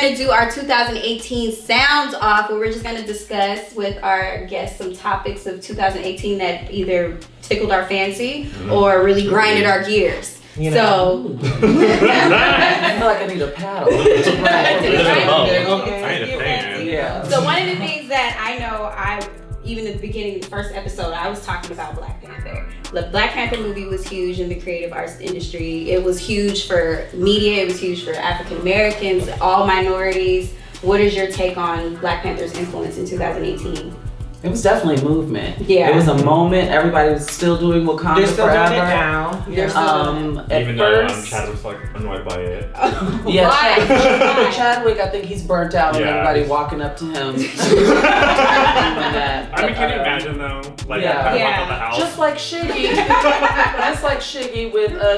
going to do our 2018 sound off, where we're just going to discuss with our guests some topics of 2018 that either tickled our fancy or really grinded our gears. You know. So I feel like I need a paddle. I need a fan. Yeah. So one of the things that I know, even at the beginning of the first episode, I was talking about Black Panther. The Black Panther movie was huge in the creative arts industry. It was huge for media. It was huge for African Americans, all minorities. What is your take on Black Panther's influence in 2018? It was definitely a movement. Yeah. It was a moment. Everybody was still doing Wakanda They're still forever. doing it now. Even though Chad was like annoyed by it. Yeah, Chadwick, I think he's burnt out and everybody walking up to him. I mean, can you imagine though? Like, walk out the house. Just like Shiggy. Just like Shiggy with the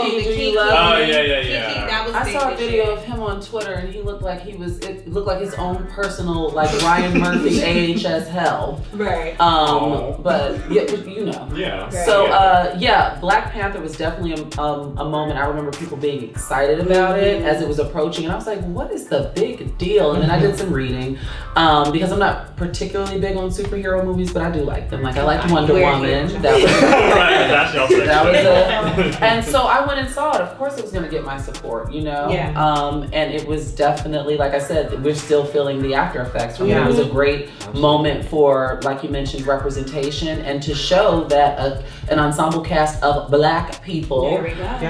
Kiki. Oh, yeah. I saw a video of him on Twitter and he looked like it looked like his own personal, like Ryan Murphy AHS hell. Right. But you know. Yeah. So Black Panther was definitely a moment. I remember people being excited about it as it was approaching, and I was like, "What is the big deal?" And then I did some reading because I'm not particularly big on superhero movies, but I do like them. Like I liked Wonder Woman. That was it. And so I went and saw it. Of course, it was going to get my support, you know. Yeah. And it was definitely, like I said, we're still feeling the after effects. It was a great moment for, like you mentioned, representation, and to show that an ensemble cast of Black people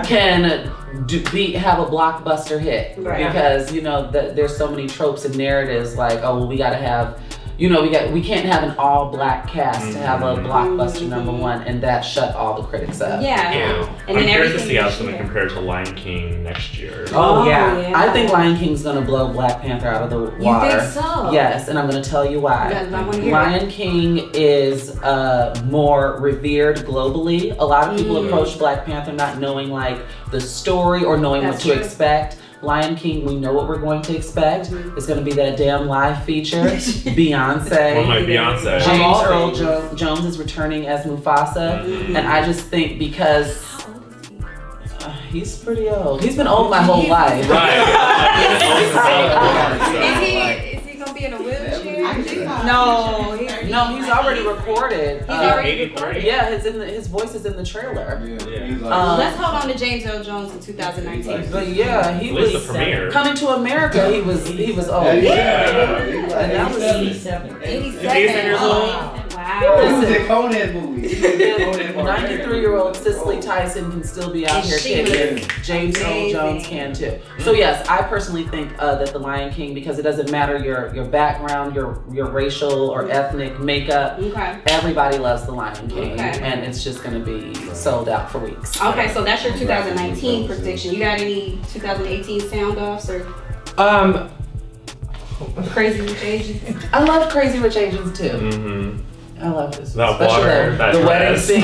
can have a blockbuster hit. Right. Because you know there's so many tropes and narratives like, oh well, we got to have, you know, we can't have an all Black cast to have a blockbuster number one, and that shut all the critics up. Yeah. And I'm curious to see how it's going to compare to Lion King next year. Oh yeah. I think Lion King's going to blow Black Panther out of the water. You think so? Yes, and I'm going to tell you why. Lion King is more revered globally. A lot of people approach Black Panther not knowing like the story or knowing what to expect. Lion King, we know what we're going to expect. It's going to be that damn live feature. Beyonce. Well, Beyonce. James Earl Jones is returning as Mufasa. And I just think because he's pretty old. He's been old my whole life. Right. Is he going to be in a wheelchair? No, he's already recorded. He's already recorded. Yeah, his voice is in the trailer. Let's hold on to James Earl Jones in 2019. But yeah, he was coming to America. He was old. And that was 87 years old. Wow. This is a Conan movie. 93-year-old Cicely Tyson can still be out here kicking. James Earl Jones can too. So yes, I personally think that The Lion King, because it doesn't matter your background, your racial or ethnic makeup, everybody loves The Lion King, and it's just going to be sold out for weeks. Okay, so that's your 2019 prediction. You got any 2018 sound offs or? Crazy Rich Asians. I love Crazy Rich Asians too. Mm-hmm. I love this. That water, that the wedding scene.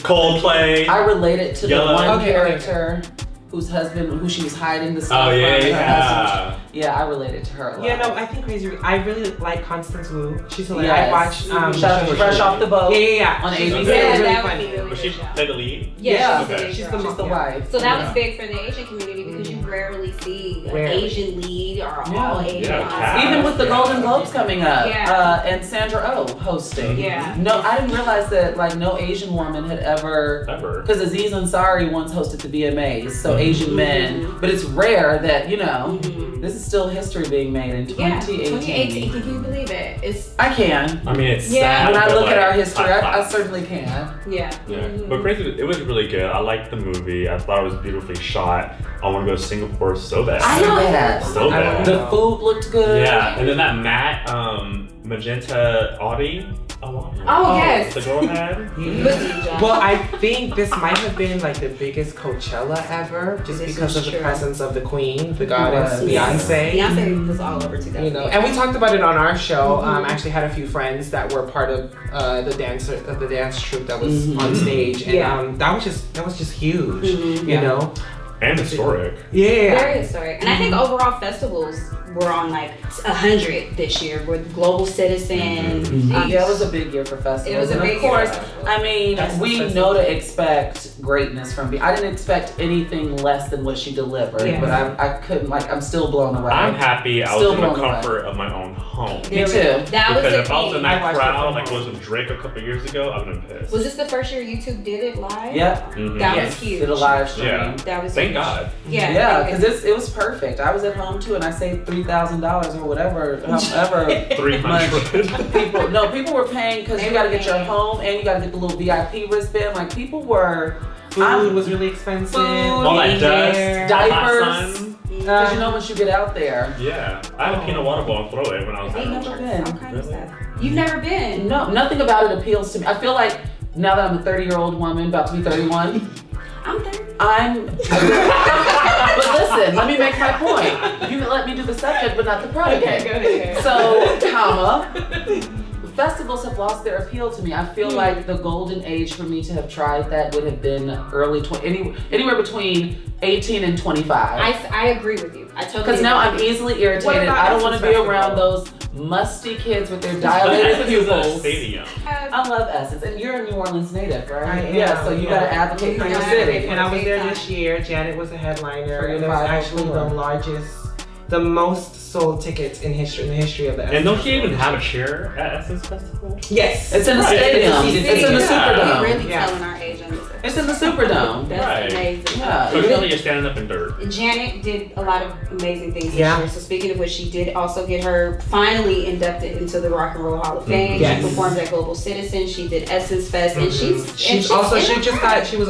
Coldplay. I related to the one Okay. character whose husband, who she was hiding the stuff Oh yeah, from. yeah. Yeah, I related to her a lot. Yeah, no, I think I really like Constance Wu. She's hilarious. Yes. I watched Fresh Off the Boat. Yeah. On She's ABC. That would funny. be really Was she good. play the lead? Yeah, Okay. she's She's the wife. So that was big for the Asian community because you rarely see an Asian lead or all Asian. Even with the Golden Globes coming up, Yeah. and Sandra Oh hosting. Yeah. No, I didn't realize that like no Asian woman had ever. Because Aziz Ansari once hosted the VMAs, so Asian men. But it's rare that this is still history being made in 2018. Can you believe it? I can. I mean, it's sad. When I but look at like, our history, high I five. certainly can. Yeah. But Crazy, it was really good. I liked the movie. I thought it was beautifully shot. I want to go to Singapore so bad. I know that. So bad. The food looked good. Yeah, and then that matte magenta Audi. Yes. The girl had. Well, I think this might have been like the biggest Coachella ever, just because of the presence of the Queen, the goddess, Beyonce. Beyonce was all over 2000. You know, and we talked about it on our show. I actually had a few friends that were part of the dance troupe that was on stage, and that was just huge. You know. And historic. Yeah. Very historic. And I think overall festivals we're on like 100 this year. We're the global citizen. Yeah, it was a big year for festivals. It was a big of course, year. I mean, we know to expect greatness from I didn't expect anything less than what she delivered, but I couldn't, like, I'm still blown away. I'm happy I was in the comfort of my own home. Me too. That was because if I was thing. in that crowd, like was with Drake a couple years ago, I would have been pissed. Was this the first year YouTube did it live? Yep. That was huge. Did a live stream. Yeah. That was Thank huge. God. Yeah, because it was perfect. I was at home too, and I saved $3,000 or whatever, however 300. people were paying because you got to get your home and you got to get the little VIP wristband. Like people were. Food was really expensive. All that dust, diapers. Because you know once you get out there. Yeah, I had a peanut water ball and throw it when I was I've there. never been. All kinds of stuff. You've never been? No, nothing about it appeals to me. I feel like now that I'm a 30-year-old woman, about to be 31. I'm 30. But listen, let me make my point. You let me do the subject, but not the predicate. Go ahead. So, festivals have lost their appeal to me. I feel like the golden age for me to have tried that would have been early anywhere between 18 and 25. I agree with you. I totally. Because now I'm easily irritated. I don't want to be around those musty kids with their dilated pupils. I love Essence, and you're a New Orleans native, right? I am, yeah, so you gotta advocate for your city. And I was there this year. Janet was a headliner, and it was actually the most sold tickets in the history of the Essence. And don't you even have a chair at Essence Festival? Yes. It's in the stadium. It's in the Superdome. We're really telling our age on this. It's in the Superdome. That's amazing. Yeah. So clearly you're standing up in dirt. Janet did a lot of amazing things this year. So speaking of which, she did also get her finally inducted into the Rock and Roll Hall of Fame. Yes. She performed at Global Citizen. She did Essence Fest, and she was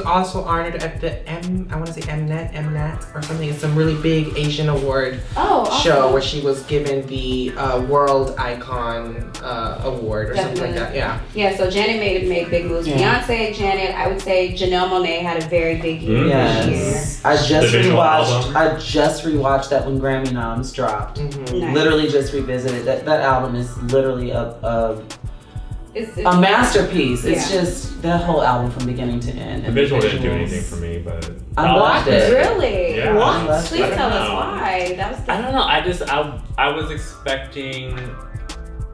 also honored at the Mnet or something. It's some really big Asian award show where she was given the World Icon Award or something like that. Yeah. Yeah. So Janet made big moves. Yeah. Beyonce, Janet, I would say Janelle Monáe had a very big year this year. I just rewatched that when Grammy noms dropped. Nice. Literally just revisited that album is literally a masterpiece. It's just that whole album from beginning to end. The visual didn't do anything for me, but I loved it. Really? Yeah. What? Please tell us why. That was. I don't know. I was expecting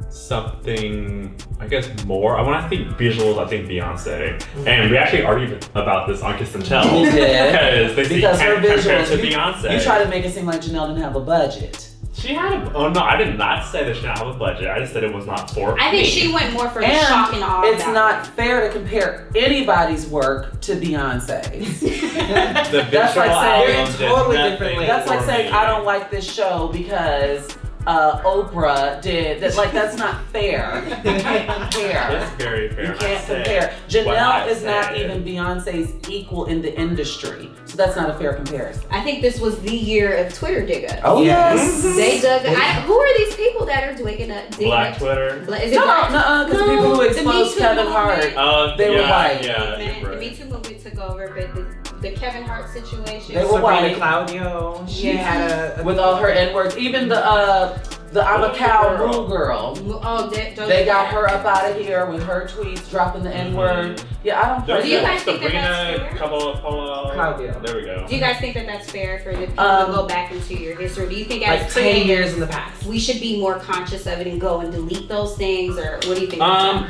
something, I guess, more. When I think visuals, I think Beyonce. And we actually argued about this on Kiss and Tell. We did. Because her visuals, to Beyonce. You try to make it seem like Janelle didn't have a budget. She had oh no, I did not say that she didn't have a budget. I just said it was not for I think me. she went more for the shock and awe. It's not fair to compare anybody's work to Beyonce's. That's like saying totally differently. That's like saying I don't like this show because Oprah did that. Like that's not fair. You can't compare. It's very fair. You can't compare. Janelle is not even Beyonce's equal in the industry, so that's not a fair comparison. I think this was the year of Twitter dig up. Oh yes, they dug. Who are these people that are digging up? Black Twitter. Is it black? No, because the people who exposed Kevin Hart, they were white. Yeah, the Me Too movement took over, but the Kevin Hart situation. They were white. Claudio. She had with all her N-words. Even the I'm a cow moo girl. They got her up out of here with her tweets dropping the N-word. Yeah, I don't. Do you guys think that that's fair? Claudio. There we go. Do you guys think that that's fair for the people to go back into your history? Do you think as like 10 years in the past, we should be more conscious of it and go and delete those things, or what do you think?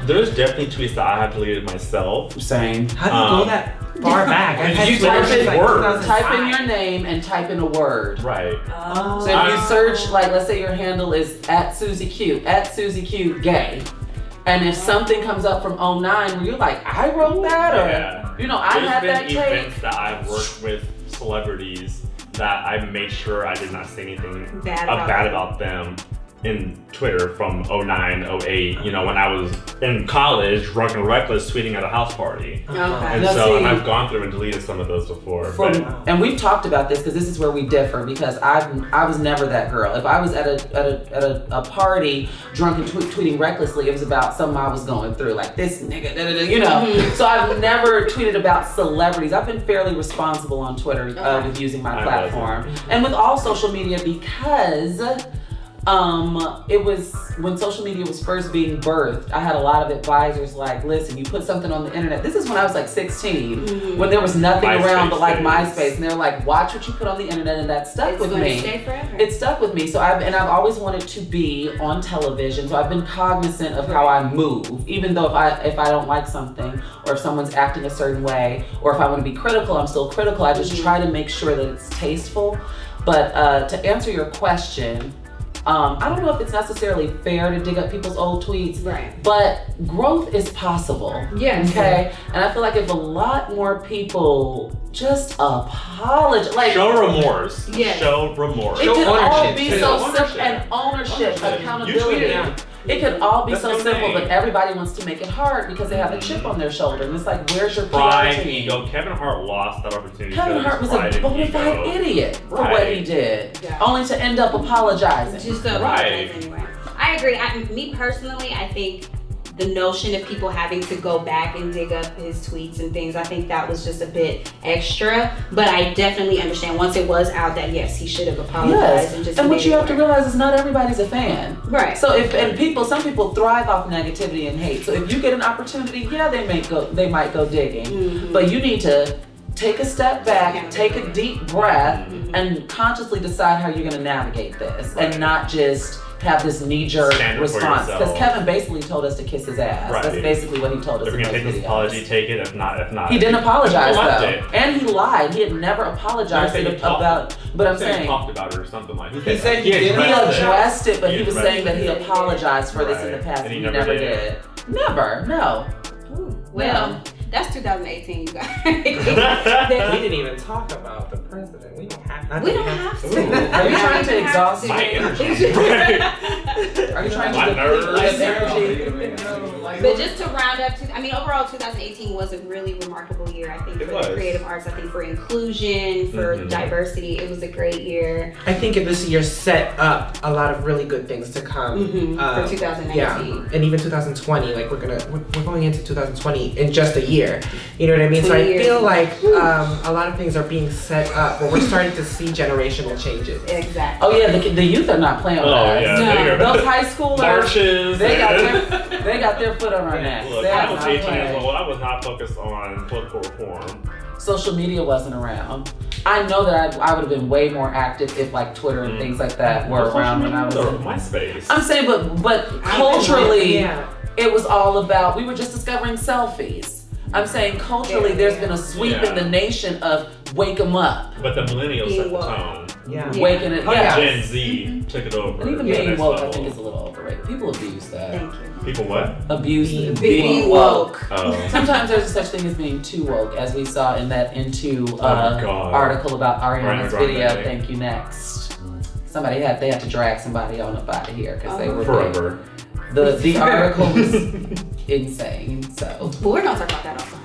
There's definitely tweets that I have deleted myself. Same. How do you go that far back? You type in your name and type in a word. Right. So if you search, like, let's say your handle is @SusieQ gay. And if something comes up from 2009 where you're like, I wrote that, or I had that take. There's been events that I've worked with celebrities that I made sure I did not say anything bad about them in Twitter from 2009, 2008, when I was in college, drunk and reckless, tweeting at a house party. Okay. And I've gone through and deleted some of those before. And we've talked about this because this is where we differ, because I was never that girl. If I was at a party, drunk and tweeting recklessly, it was about something I was going through, like this nigga, Mm-hmm. So I've never tweeted about celebrities. I've been fairly responsible on Twitter with using my platform and with all social media, because It was when social media was first being birthed. I had a lot of advisors like, listen, you put something on the internet. This is when I was like 16, when there was nothing around but like MySpace, and they're like, watch what you put on the internet, and that stuck with me. Stay forever. It stuck with me. So I've always wanted to be on television. So I've been cognizant of how I move, even though if I don't like something, or if someone's acting a certain way, or if I want to be critical, I'm still critical. I just try to make sure that it's tasteful. But to answer your question, I don't know if it's necessarily fair to dig up people's old tweets, but growth is possible. Yes. Okay. And I feel like if a lot more people just apologize, like show remorse. Yes. Show remorse. It can all be so simple, and ownership, You accountability. tweeted. It can all be That's so no simple, name. but everybody wants to make it hard because they have a chip on their shoulder, and it's like, where's your Pride, PR team? ego. Kevin Hart lost that opportunity. Kevin Hart was a bona fide idiot for what he did, only to end up apologizing. Just to apologize anyway. I agree. Me personally, I think the notion of people having to go back and dig up his tweets and things, I think that was just a bit extra. But I definitely understand once it was out that yes, he should have apologized and just. And what you have to realize is not everybody's a fan. Right. So some people thrive off negativity and hate. So if you get an opportunity, they might go digging. But you need to take a step back, take a deep breath, and consciously decide how you're going to navigate this, and not just have this knee-jerk response. Because Kevin basically told us to kiss his ass. That's basically what he told us. If you're gonna take this apology, take it. If not. He didn't apologize though, and he lied. He had never apologized about. But I'm saying he talked about it or something like. He said he addressed it, but he was saying that he apologized for this in the past, and he never did. Never, no. Well. That's 2018, you guys. We didn't even talk about the president. We don't have to. Are you trying to exhaust my energy? Are you trying to deplete my energy? But just to round up, overall 2018 was a really remarkable year. I think for the creative arts, I think for inclusion, for diversity, it was a great year. I think this year set up a lot of really good things to come for 2019. Yeah, and even 2020. Like we're going into 2020 in just a year. You know what I mean? So I feel like a lot of things are being set up where we're starting to see generational changes. Exactly. Oh yeah, the youth are not playing with us. Yeah, those high schoolers, marches. They got their foot on our necks. Look, I was 18 years old. I was not focused on political reform. Social media wasn't around. I know that I would have been way more active if like Twitter and things like that were around when I was in MySpace. I'm saying, but culturally, it was all about. We were just discovering selfies. I'm saying culturally, there's been a sweep in the nation of wake 'em up. But the millennials set the tone. Waking it. Gen Z took it over. And even being woke, I think, is a little overrated. People abuse that. Thank you. People what? Abuse being woke. Oh. Sometimes there's such thing as being too woke, as we saw in that article about Ariana's video. Thank you. Next. They had to drag somebody on up out of here because they were forever. The article was insane. So. But we're gonna talk about that offline.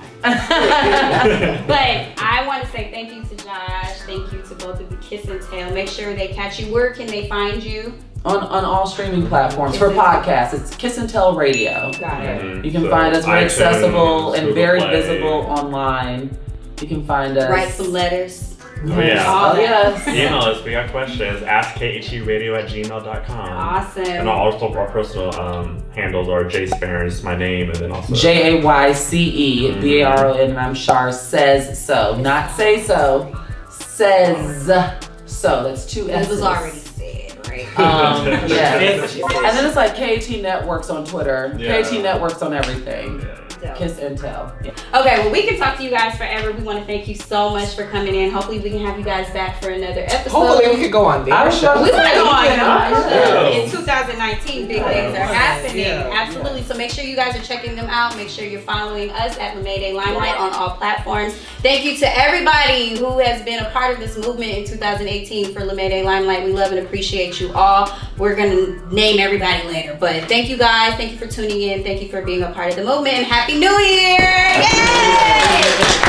But I want to say thank you to Josh. Thank you to both of you, Kiss and Tell. Make sure they catch you. Where can they find you? On all streaming platforms for podcasts. It's Kiss and Tell Radio. Got it. You can find us. We're accessible and very visible online. You can find us. Write some letters. Oh yeah. Oh yes. Email us. We got questions. AskKHERadio@gmail.com. Awesome. And also our personal handles are Jayce Barron's my name, and then also JAYCE BARON, and I'm Shar says so. Not say so. Says so. That's two S's. It was already said, right? Yes. And then it's like KT Networks on Twitter. KT Networks on everything. Kiss and Tell. Okay, well, we can talk to you guys forever. We want to thank you so much for coming in. Hopefully, we can have you guys back for another episode. Hopefully, we could go on their show. We want to go on your show. In 2019, big things are happening. Absolutely. So make sure you guys are checking them out. Make sure you're following us at Limelight on all platforms. Thank you to everybody who has been a part of this movement in 2018 for Limelight. We love and appreciate you all. We're going to name everybody later. But thank you guys. Thank you for tuning in. Thank you for being a part of the movement. And Happy New Year! Yay!